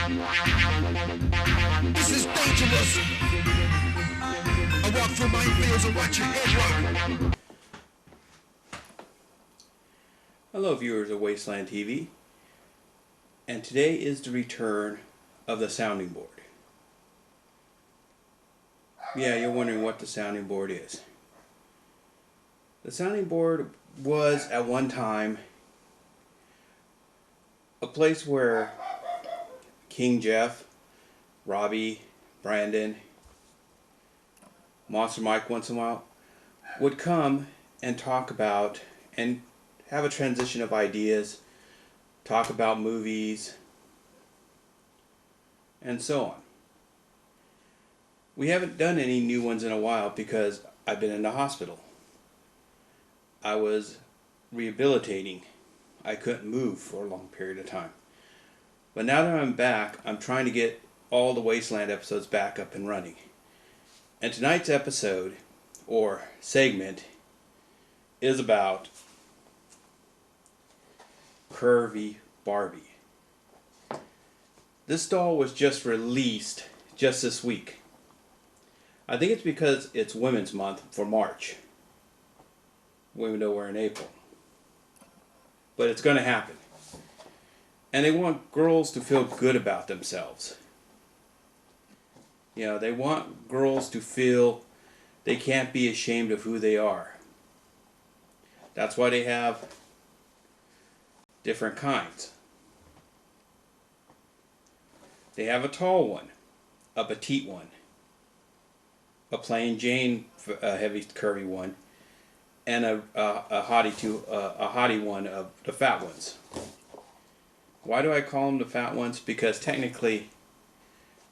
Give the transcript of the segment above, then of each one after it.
This is dangerous. I walk through minefields and watch your head rock. Hello viewers of Wasteland TV, and today is the return of the sounding board. Yeah, you're wondering what the sounding board is. The sounding board was at one time a place where King Jeff, Robbie, Brandon, Monster Mike once in a while would come and talk about and have a transition of ideas, talk about movies, and so on. We haven't done any new ones in a while because I've been in the hospital. I was rehabilitating. I couldn't move for a long period of time. But now that I'm back, I'm trying to get all the Wasteland episodes back up and running. And tonight's episode, or segment, is about Curvy Barbie. This doll was just released just this week. I think it's because it's Women's Month for March. Even though we're in April. But it's going to happen. And they want girls to feel good about themselves. You know, they want girls to feel they can't be ashamed of who they are. That's why they have different kinds. They have a tall one, a petite one, a plain Jane heavy curvy one, and a hottie one of the fat ones. Why do I call them the fat ones? Because technically,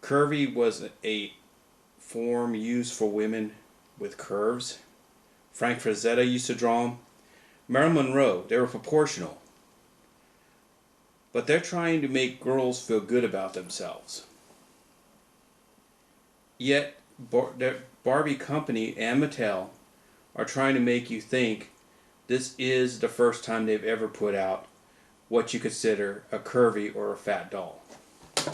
curvy was a form used for women with curves. Frank Frazetta used to draw them. Marilyn Monroe, they were proportional. But they're trying to make girls feel good about themselves. Yet, the Barbie company and Mattel are trying to make you think this is the first time they've ever put out what you consider a curvy or a fat doll. The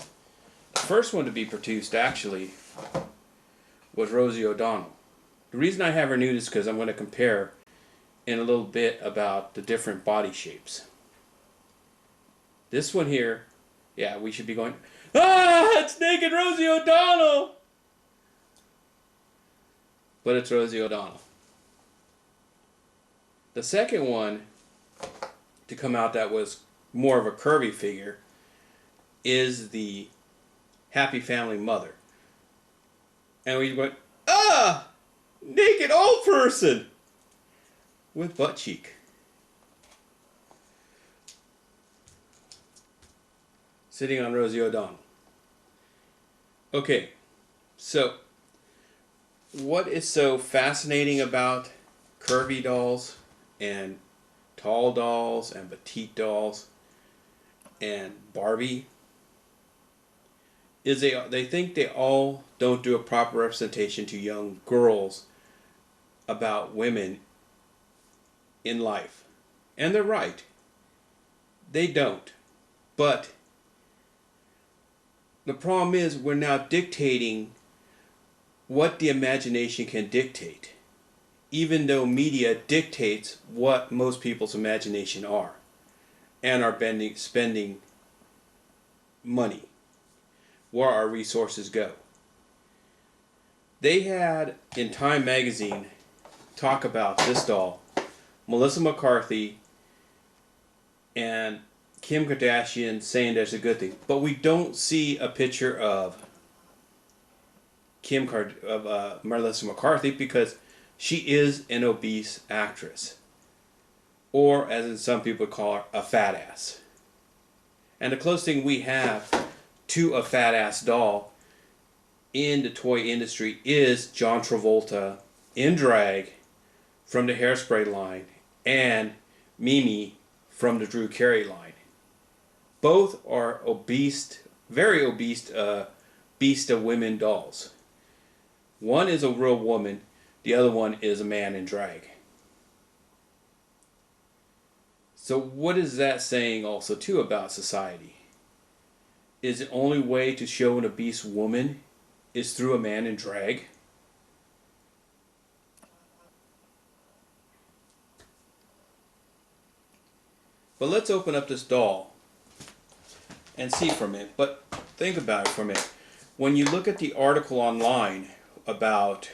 first one to be produced actually was Rosie O'Donnell. The reason I have her nude is because I'm going to compare in a little bit about the different body shapes. This one here, yeah, we should be going, ah, it's naked Rosie O'Donnell! But it's Rosie O'Donnell. The second one to come out that was more of a curvy figure is the Happy Family Mother. And we went, ah! Naked old person! With butt cheek. Sitting on Rosie O'Donnell. Okay, so what is so fascinating about curvy dolls and tall dolls and petite dolls and Barbie is they think they all don't do a proper representation to young girls about women in life. And they're right. They don't. But the problem is we're now dictating what the imagination can dictate, even though media dictates what most people's imagination are and are spending money, where our resources go. They had in Time magazine talk about this doll, Melissa McCarthy and Kim Kardashian saying there's a good thing, but we don't see a picture of Melissa McCarthy because she is an obese actress, or as in some people call her, a fat ass. And the closest thing we have to a fat ass doll in the toy industry is John Travolta in drag from the Hairspray line and Mimi from the Drew Carey line. Both are obese, very obese, beast of women dolls. One is a real woman, the other one is a man in drag. So what is that saying also too about society? is the only way to show an obese woman is through a man in drag? But let's open up this doll and see for a minute. But think about it for a minute. When you look at the article online about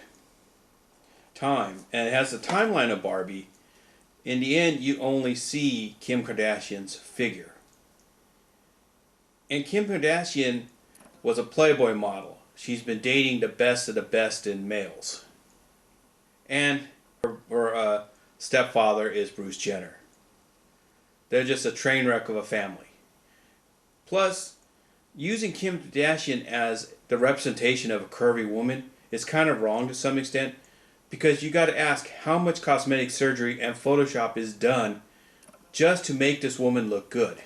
Time, and it has the timeline of Barbie, in the end you only see Kim Kardashian's figure. And Kim Kardashian was a Playboy model. She's been dating the best of the best in males. And her stepfather is Bruce Jenner. They're just a train wreck of a family. Plus, using Kim Kardashian as the representation of a curvy woman is kind of wrong to some extent, because you got to ask how much cosmetic surgery and Photoshop is done just to make this woman look good.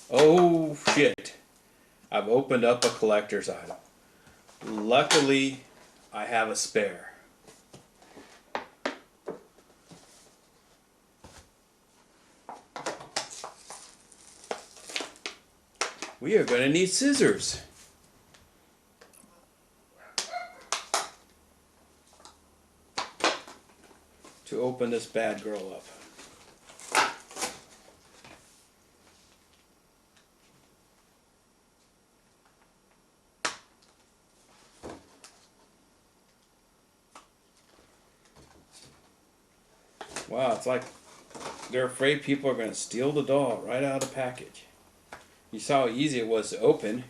Oh shit. I've opened up a collector's item. Luckily, I have a spare. We are going to need scissors. To open this bad girl up. Wow, it's like they're afraid people are going to steal the doll right out of the package. You saw how easy it was to open.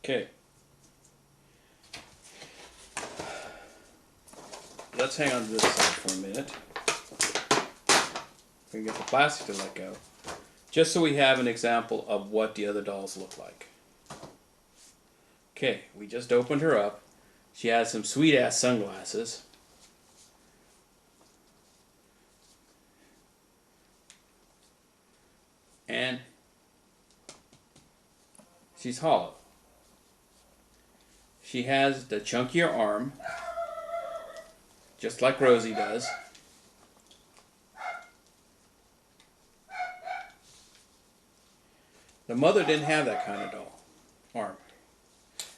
Okay. Let's hang on to this side for a minute. We can get the plastic to let go. Just so we have an example of what the other dolls look like. Okay, we just opened her up. She has some sweet ass sunglasses. And she's hollow. She has the chunkier arm, just like Rosie does. The mother didn't have that kind of doll arm,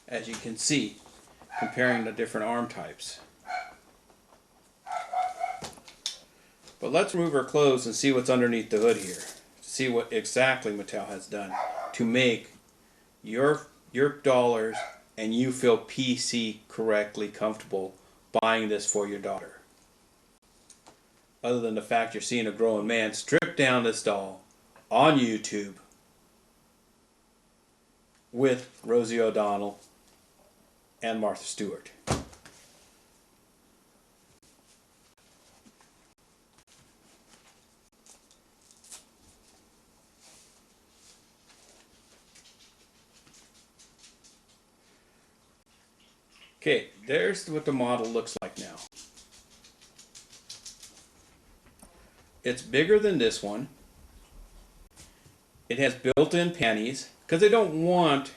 as you can see, comparing the different arm types. But let's remove her clothes and see what's underneath the hood here. See what exactly Mattel has done to make your dollars and you feel PC correctly comfortable buying this for your daughter. Other than the fact you're seeing a grown man strip down this doll on YouTube with Rosie O'Donnell and Martha Stewart. Okay, there's what the model looks like now. It's bigger than this one. It has built-in panties, because they don't want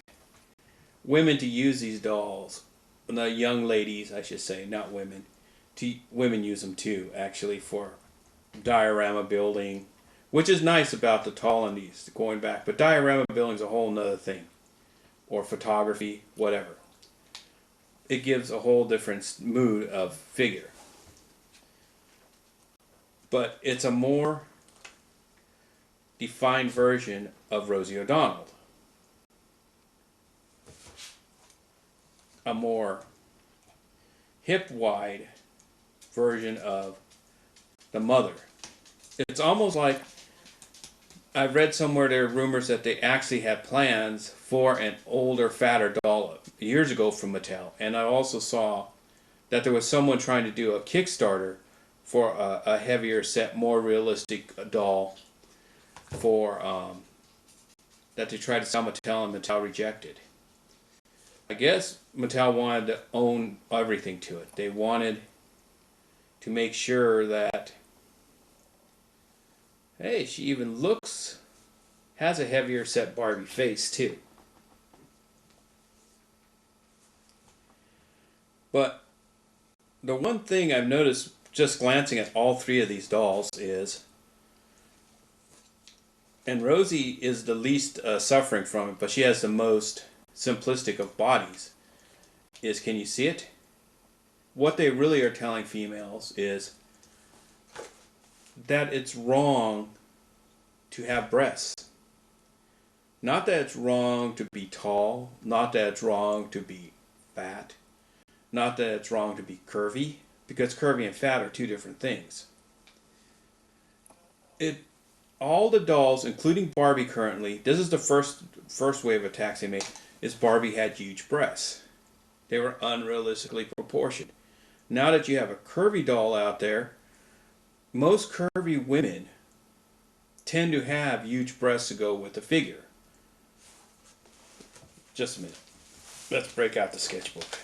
women to use these dolls. The young ladies, I should say, not women. Women use them too, actually, for diorama building, which is nice about the tall undies, going back. But diorama building is a whole nother thing. Or photography, whatever. It gives a whole different mood of figure. But it's a more defined version of Rosie O'Donnell. A more hip-wide version of the mother. It's almost like I've read somewhere there are rumors that they actually had plans for an older, fatter doll years ago from Mattel. And I also saw that there was someone trying to do a Kickstarter for a heavier set, more realistic doll for that they tried to sell Mattel, and Mattel rejected. I guess Mattel wanted to own everything to it. They wanted to make sure that, hey, she even looks has a heavier set Barbie face too. But the one thing I've noticed just glancing at all three of these dolls is, and Rosie is the least suffering from it, but she has the most simplistic of bodies, is, can you see it? What they really are telling females is that it's wrong to have breasts. Not that it's wrong to be tall, not that it's wrong to be fat, not that it's wrong to be curvy, because curvy and fat are two different things. All the dolls, including Barbie currently, this is the first wave of attacks they made, is Barbie had huge breasts. They were unrealistically proportioned. Now that you have a curvy doll out there, most curvy women tend to have huge breasts to go with the figure. Just a minute. Let's break out the sketchbook.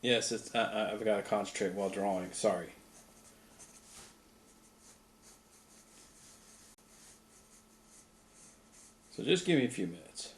Yes, I've got to concentrate while drawing. Sorry. So just give me a few minutes.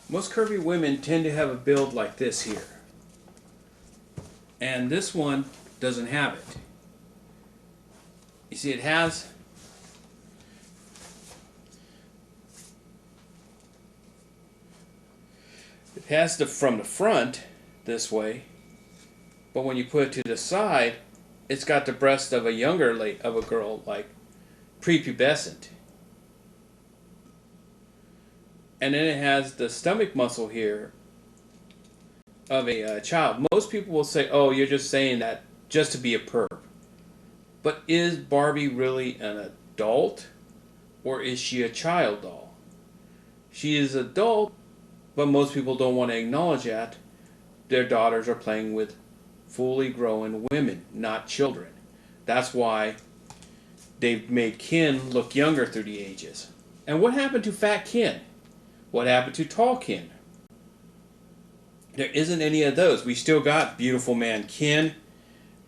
Most curvy women tend to have a build like this here. And this one doesn't have it. You see, it has from the front this way, but when you put it to the side, it's got the breast of a girl, like prepubescent. And then it has the stomach muscle here of a child. Most people will say, oh, you're just saying that just to be a perv. But is Barbie really an adult, or is she a child doll? She is adult, but most people don't want to acknowledge that their daughters are playing with fully grown women, not children. That's why they've made Ken look younger through the ages. And what happened to fat Ken? What happened to tall Ken? There isn't any of those. We still got beautiful man Ken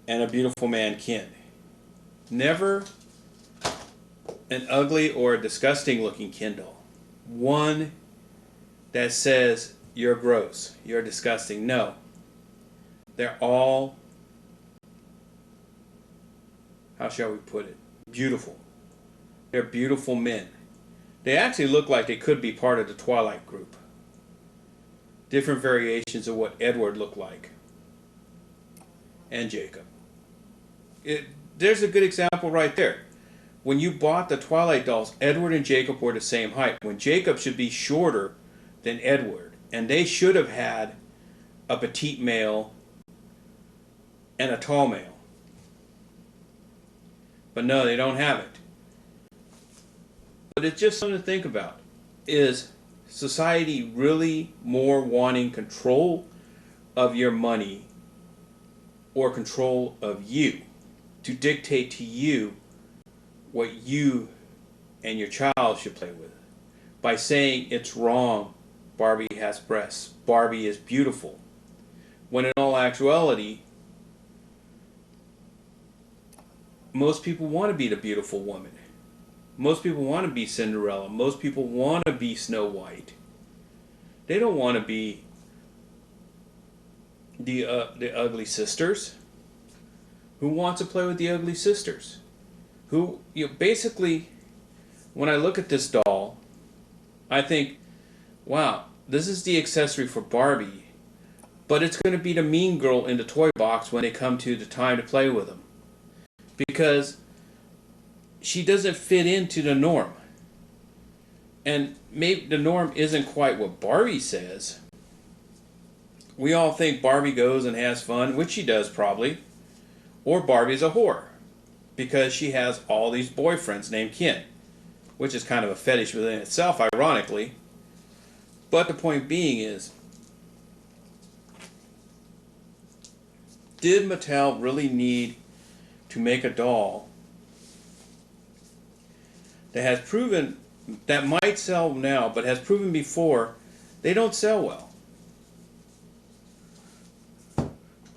and a beautiful man Ken. Never an ugly or a disgusting looking Ken doll. One that says you're gross, you're disgusting. No. They're all, how shall we put it, beautiful. They're beautiful men. They actually look like they could be part of the Twilight group. Different variations of what Edward looked like. And Jacob. There's a good example right there. When you bought the Twilight dolls, Edward and Jacob were the same height. When Jacob should be shorter than Edward. And they should have had a petite male and a tall male. But no, they don't have it. But it's just something to think about. Is society really more wanting control of your money or control of you to dictate to you what you and your child should play with? By saying it's wrong, Barbie has breasts, Barbie is beautiful. When in all actuality, most people want to be the beautiful woman. Most people want to be Cinderella. Most people want to be Snow White. They don't want to be the ugly sisters. Who wants to play with the ugly sisters? who, basically, when I look at this doll, I think, wow, this is the accessory for Barbie, but it's going to be the mean girl in the toy box when they come to the time to play with them. Because she doesn't fit into the norm. And maybe the norm isn't quite what Barbie says. We all think Barbie goes and has fun, which she does probably. Or Barbie's a whore, because she has all these boyfriends named Ken, which is kind of a fetish within itself, ironically. But the point being is, did Mattel really need to make a doll that has proven, that might sell now, but has proven before, they don't sell well?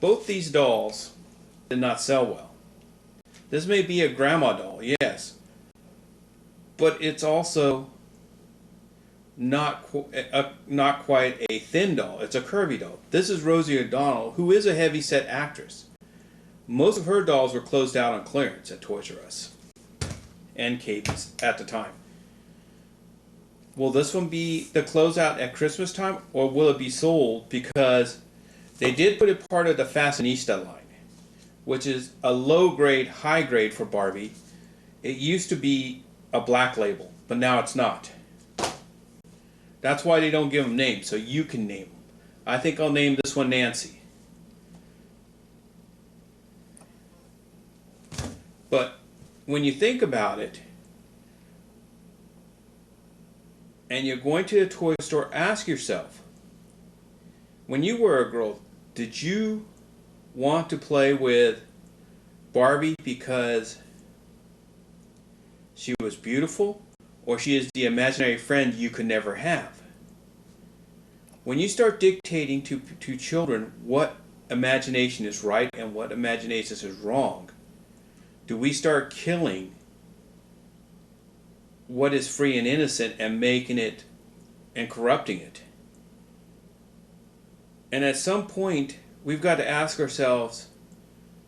Both these dolls did not sell well. This may be a grandma doll, yes, but it's also not quite a thin doll. It's a curvy doll. This is Rosie O'Donnell, who is a heavy-set actress. Most of her dolls were closed out on clearance at Toys R Us and Katie's at the time. Will this one be the closeout at Christmas time, or will it be sold because they did put it part of the Fashionista line, which is a low grade, high grade for Barbie. It used to be a black label, but now it's not. That's why they don't give them names, so you can name them. I think I'll name this one Nancy. But when you think about it, and you're going to the toy store, ask yourself, when you were a girl, did you want to play with Barbie because she was beautiful, or she is the imaginary friend you could never have? When you start dictating to children what imagination is right and what imagination is wrong, do we start killing what is free and innocent and making it and corrupting it? And at some point, we've got to ask ourselves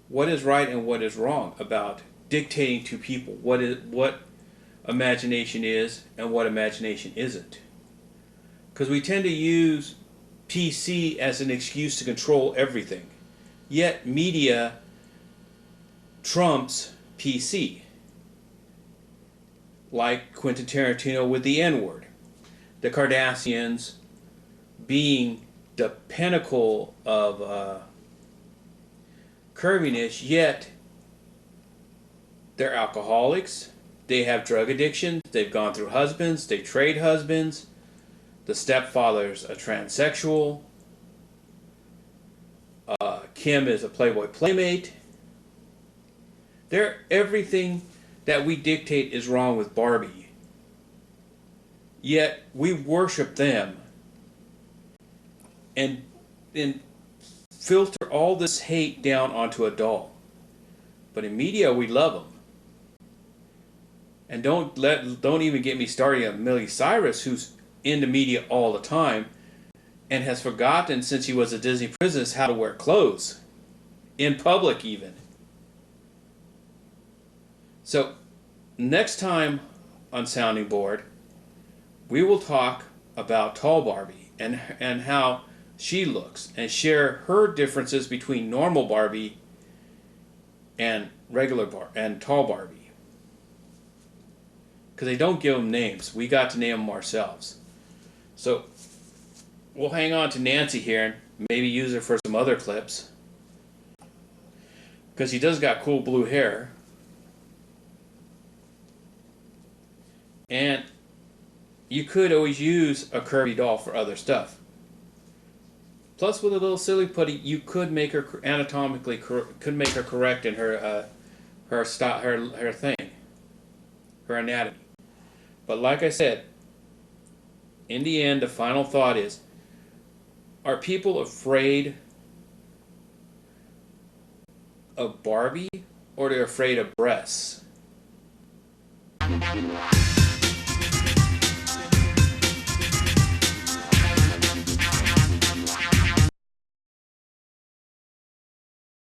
what is right and what is wrong about dictating to people what imagination is and what imagination isn't. Because we tend to use PC as an excuse to control everything. Yet media trumps PC. Like Quentin Tarantino with the N-word. The Kardashians being the pinnacle of curviness, yet they're alcoholics, they have drug addictions, they've gone through husbands, they trade husbands, the stepfather's a transsexual, Kim is a Playboy playmate. Everything that we dictate is wrong with Barbie. Yet we worship them and filter all this hate down onto a doll. But in media, we love them. And don't even get me started on Miley Cyrus, who's in the media all the time and has forgotten since he was a Disney princess how to wear clothes in public even. So next time on Sounding Board, we will talk about Tall Barbie and how she looks and share her differences between normal Barbie and and Tall Barbie. Because they don't give them names. We got to name them ourselves. So we'll hang on to Nancy here and maybe use her for some other clips. Because she does got cool blue hair. And you could always use a curvy doll for other stuff. Plus, with a little silly putty, you could make her anatomically correct in her thing, her anatomy. But like I said, in the end, the final thought is: are people afraid of Barbie, or they're afraid of breasts?